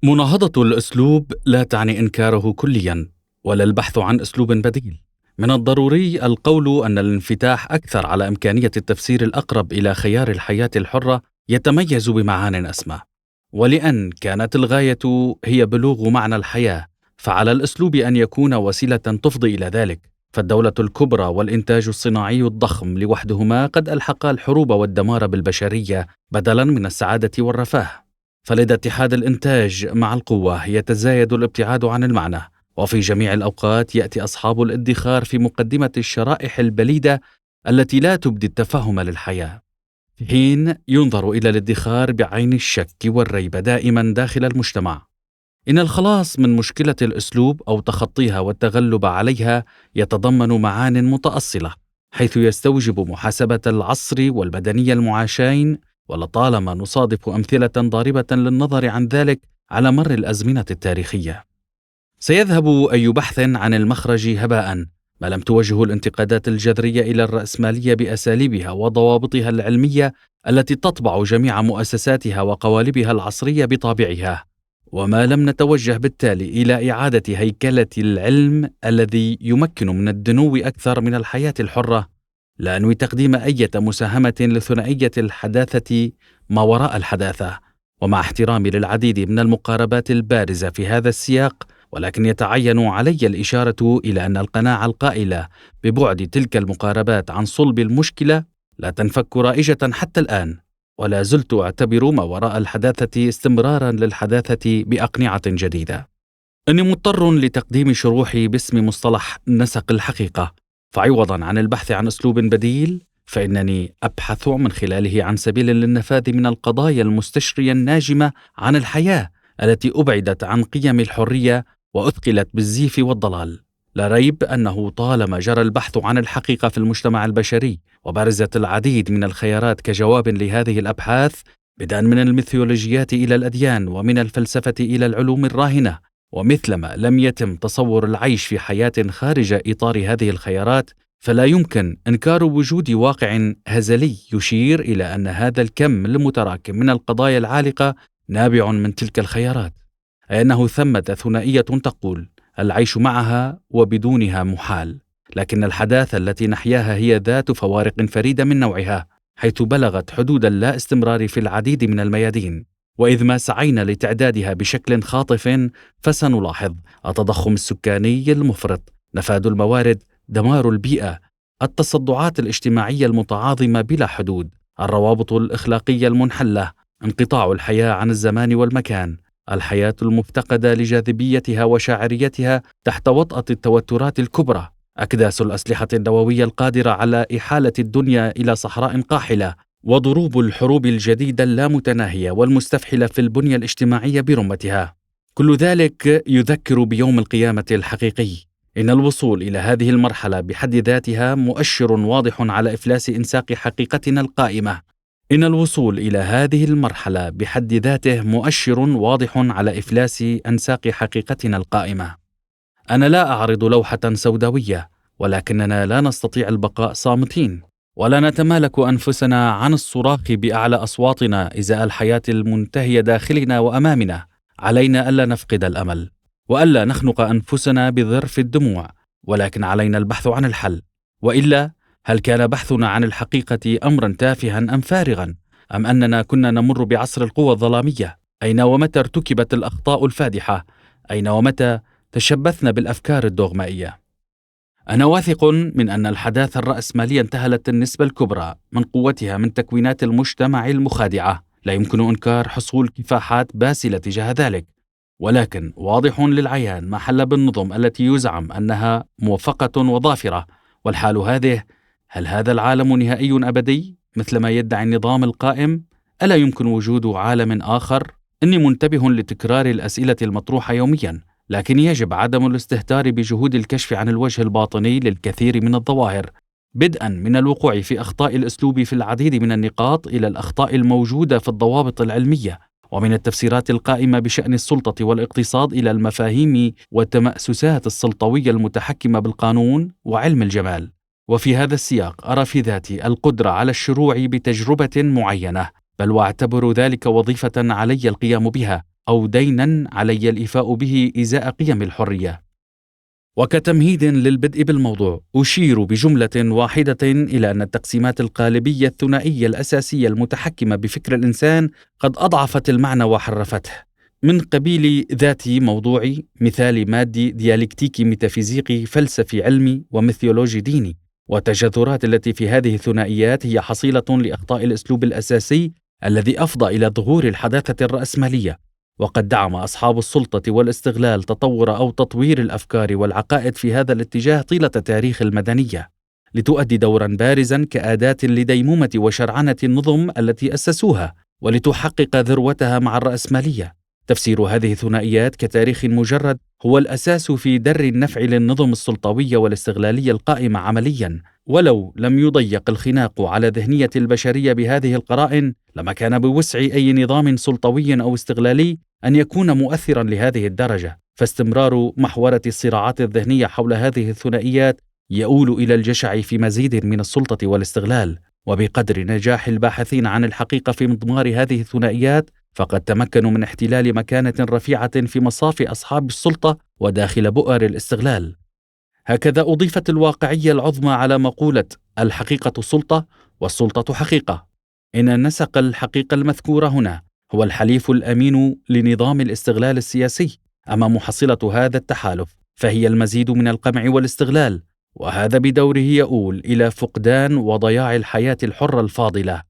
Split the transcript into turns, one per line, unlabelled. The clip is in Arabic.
مناهضة الأسلوب لا تعني إنكاره كليا ولا البحث عن أسلوب بديل. من الضروري القول أن الانفتاح أكثر على إمكانية التفسير الأقرب إلى خيار الحياة الحرة يتميز بمعان أسمى. ولأن كانت الغاية هي بلوغ معنى الحياة، فعلى الأسلوب أن يكون وسيلة تفضي إلى ذلك. فالدولة الكبرى والإنتاج الصناعي الضخم لوحدهما قد ألحقا الحروب والدمار بالبشرية بدلا من السعادة والرفاه. فلدى اتحاد الإنتاج مع القوة يتزايد الابتعاد عن المعنى، وفي جميع الأوقات يأتي أصحاب الادخار في مقدمة الشرائح البليدة التي لا تبدي التفهم للحياة، في حين ينظر إلى الادخار بعين الشك والريب دائما داخل المجتمع. إن الخلاص من مشكلة الأسلوب أو تخطيها والتغلب عليها يتضمن معان متأصلة، حيث يستوجب محاسبة العصر والمدنية المعاشين، ولطالما نصادف أمثلة ضاربة للنظر عن ذلك على مر الأزمنة التاريخية. سيذهب أي بحث عن المخرج هباء ما لم توجه الانتقادات الجذرية إلى الرأسمالية بأساليبها وضوابطها العلمية التي تطبع جميع مؤسساتها وقوالبها العصرية بطابعها، وما لم نتوجه بالتالي إلى إعادة هيكلة العلم الذي يمكن من الدنو أكثر من الحياة الحرة، لا أنوي تقديم أي مساهمة لثنائية الحداثة ما وراء الحداثة. ومع احترامي للعديد من المقاربات البارزة في هذا السياق، ولكن يتعين علي الإشارة إلى أن القناعة القائلة ببعد تلك المقاربات عن صلب المشكلة لا تنفك رائجة حتى الآن، ولا زلت أعتبر ما وراء الحداثة استمرارا للحداثة بأقنعة جديدة. أني مضطر لتقديم شروحي باسم مصطلح نسق الحقيقة، فعوضا عن البحث عن أسلوب بديل فإنني أبحث من خلاله عن سبيل للنفاذ من القضايا المستشرية الناجمة عن الحياة التي أبعدت عن قيم الحرية وأثقلت بالزيف والضلال. لا ريب أنه طالما جرى البحث عن الحقيقة في المجتمع البشري وبرزت العديد من الخيارات كجواب لهذه الأبحاث، بدءا من الميثولوجيات إلى الأديان ومن الفلسفة إلى العلوم الراهنة، ومثلما لم يتم تصور العيش في حياة خارج إطار هذه الخيارات، فلا يمكن إنكار وجود واقع هزلي يشير إلى أن هذا الكم المتراكم من القضايا العالقة نابع من تلك الخيارات، أي أنه ثمة ثنائية تقول العيش معها وبدونها محال. لكن الحداثة التي نحياها هي ذات فوارق فريدة من نوعها، حيث بلغت حدود اللا استمرار في العديد من الميادين. وإذ ما سعينا لتعدادها بشكل خاطف فسنلاحظ التضخم السكاني المفرط، نفاد الموارد، دمار البيئة، التصدعات الاجتماعية المتعاظمة بلا حدود، الروابط الإخلاقية المنحلة، انقطاع الحياة عن الزمان والمكان، الحياة المفتقدة لجاذبيتها وشاعريتها تحت وطأة التوترات الكبرى، أكداس الأسلحة النووية القادرة على إحالة الدنيا إلى صحراء قاحلة، وضروب الحروب الجديدة اللامتناهية والمستفحلة في البنية الاجتماعية برمتها. كل ذلك يذكر بيوم القيامة الحقيقي. إن الوصول إلى هذه المرحلة بحد ذاتها مؤشر واضح على إفلاس إنساق حقيقتنا القائمة. إن الوصول إلى هذه المرحلة بحد ذاته مؤشر واضح على إفلاس أنساق حقيقتنا القائمة. أنا لا أعرض لوحة سوداوية، ولكننا لا نستطيع البقاء صامتين، ولا نتمالك أنفسنا عن الصراخ بأعلى أصواتنا إزاء الحياة المنتهية داخلنا وأمامنا. علينا ألا نفقد الأمل، وألا نخنق أنفسنا بظرف الدموع، ولكن علينا البحث عن الحل. وإلا، هل كان بحثنا عن الحقيقة أمرا تافها أم فارغا؟ أم أننا كنا نمر بعصر القوى الظلامية؟ أين ومتى ارتكبت الأخطاء الفادحة؟ أين ومتى تشبثنا بالأفكار الدوغمائية؟ أنا واثق من أن الحداثة الرأسمالية انتهلت النسبة الكبرى من قوتها من تكوينات المجتمع المخادعة. لا يمكن إنكار حصول كفاحات باسلة تجاه ذلك، ولكن واضح للعيان ما حل بالنظم التي يزعم أنها موفقة وظافرة. والحال هذه، هل هذا العالم نهائي أبدي مثلما يدعي النظام القائم؟ ألا يمكن وجود عالم آخر؟ إني منتبه لتكرار الأسئلة المطروحة يوميا، لكن يجب عدم الاستهتار بجهود الكشف عن الوجه الباطني للكثير من الظواهر، بدءا من الوقوع في أخطاء الأسلوب في العديد من النقاط إلى الأخطاء الموجودة في الضوابط العلمية، ومن التفسيرات القائمة بشأن السلطة والاقتصاد إلى المفاهيم والتمأسسات السلطوية المتحكمة بالقانون وعلم الجمال. وفي هذا السياق أرى في ذاتي القدرة على الشروع بتجربة معينة، بل واعتبر ذلك وظيفة علي القيام بها، أو دينا علي الإيفاء به إزاء قيم الحرية. وكتمهيد للبدء بالموضوع، أشير بجملة واحدة إلى أن التقسيمات القالبية الثنائية الأساسية المتحكمة بفكر الإنسان قد أضعفت المعنى وحرفته، من قبيل ذاتي موضوعي، مثالي مادي، ديالكتيكي ميتافيزيقي، فلسفي علمي، وميثولوجي ديني. والتجذرات التي في هذه الثنائيات هي حصيلة لأخطاء الأسلوب الأساسي الذي أفضى إلى ظهور الحداثة الرأسمالية. وقد دعم أصحاب السلطة والاستغلال تطور أو تطوير الأفكار والعقائد في هذا الاتجاه طيلة تاريخ المدنية، لتؤدي دورا بارزا كأداة لديمومة وشرعنة النظم التي أسسوها، ولتحقق ذروتها مع الرأسمالية. تفسير هذه الثنائيات كتاريخ مجرد هو الأساس في در النفع للنظم السلطوية والاستغلالية القائمة عمليا. ولو لم يضيق الخناق على ذهنية البشرية بهذه القرائن، لما كان بوسع أي نظام سلطوي أو استغلالي أن يكون مؤثرا لهذه الدرجة. فاستمرار محورة الصراعات الذهنية حول هذه الثنائيات يؤول إلى الجشع في مزيد من السلطة والاستغلال. وبقدر نجاح الباحثين عن الحقيقة في مضمار هذه الثنائيات، فقد تمكنوا من احتلال مكانة رفيعة في مصاف أصحاب السلطة وداخل بؤر الاستغلال. هكذا أضيفت الواقعية العظمى على مقولة الحقيقة سلطة والسلطة حقيقة، إن نسق الحقيقة المذكورة هنا هو الحليف الأمين لنظام الاستغلال السياسي. أما محصلة هذا التحالف فهي المزيد من القمع والاستغلال، وهذا بدوره يؤول إلى فقدان وضياع الحياة الحرة الفاضلة